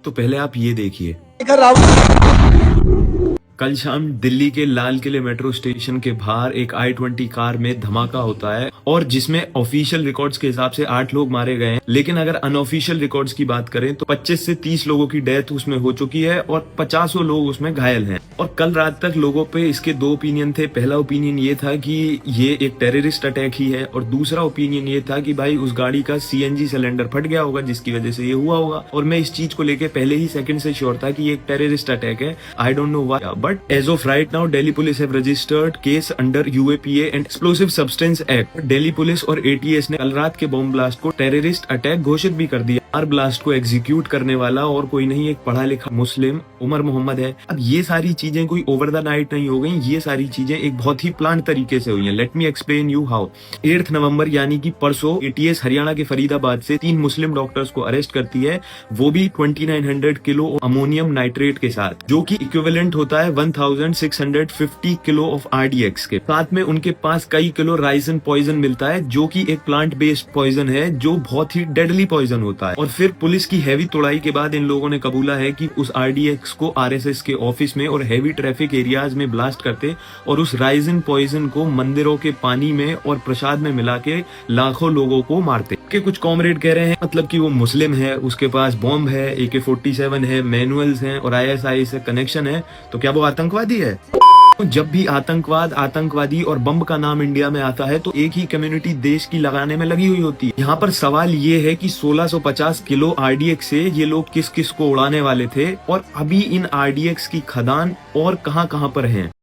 तो पहले आप ये देखिए। कल शाम दिल्ली के लाल किले मेट्रो स्टेशन के बाहर एक I-20 कार में धमाका होता है और जिसमें ऑफिशियल रिकॉर्ड्स के हिसाब से 8 लोग मारे गए हैं, लेकिन अगर अनऑफिशियल रिकॉर्ड्स की बात करें तो 25 से 30 लोगों की डेथ उसमें हो चुकी है और 50 लोग उसमें घायल हैं। और कल रात तक लोगों पे इसके दो ओपिनियन थे। पहला ओपिनियन ये था कि ये एक टेररिस्ट अटैक ही है और दूसरा ओपिनियन ये था कि भाई उस गाड़ी का CNG सिलेंडर फट गया होगा जिसकी वजह से ये हुआ होगा। और मैं इस चीज को लेके पहले ही सेकंड से श्योर था कि ये एक टेररिस्ट अटैक है। I don't know why, but as of right now Delhi police have registered case under UAPA and explosive substance act. Delhi police और ATS ने कल रात के बॉम्ब ब्लास्ट को टेररिस्ट अटैक घोषित भी कर दिया। हर ब्लास्ट को एग्जीक्यूट करने वाला और कोई नहीं, एक पढ़ा लिखा मुस्लिम उमर मोहम्मद है। अब ये सारी चीजें कोई ओवर द नाइट नहीं हो गई, ये सारी चीजें एक बहुत ही प्लान तरीके से हुई हैं। Let me explain you how. 8 नवंबर यानी कि परसों ATS हरियाणा के फरीदाबाद से 3 मुस्लिम डॉक्टर्स को अरेस्ट करती है, वो भी 2900 किलो अमोनियम नाइट्रेट के साथ, जो कि इक्विवेलेंट होता है 1650 किलो ऑफ RDX के। साथ में उनके पास कई किलो राइसिन पॉइजन मिलता है, जो कि एक प्लांट बेस्ड पॉइजन है जो बहुत ही डेडली पॉइजन होता है। और फिर पुलिस की हैवी तोड़ाई के बाद इन लोगों ने कबूला है कि उस RDX को RSS के ऑफिस में और हैवी ट्रैफिक एरियाज में ब्लास्ट करते और उस राइजिन पॉइजन को मंदिरों के पानी में और प्रसाद में मिला के लाखों लोगों को मारते। के कुछ कॉमरेड कह रहे हैं मतलब कि वो मुस्लिम है, उसके पास बॉम्ब है, AK-47 है, मैनुअल्स हैं और ISI से कनेक्शन है, तो क्या वो आतंकवादी है? जब भी आतंकवाद, आतंकवादी और बम का नाम इंडिया में आता है तो एक ही कम्युनिटी देश की लगाने में लगी हुई होती है। यहाँ पर सवाल ये है कि 1650 किलो RDX से ये लोग किस किस को उड़ाने वाले थे और अभी इन RDX की खदान और कहां पर हैं।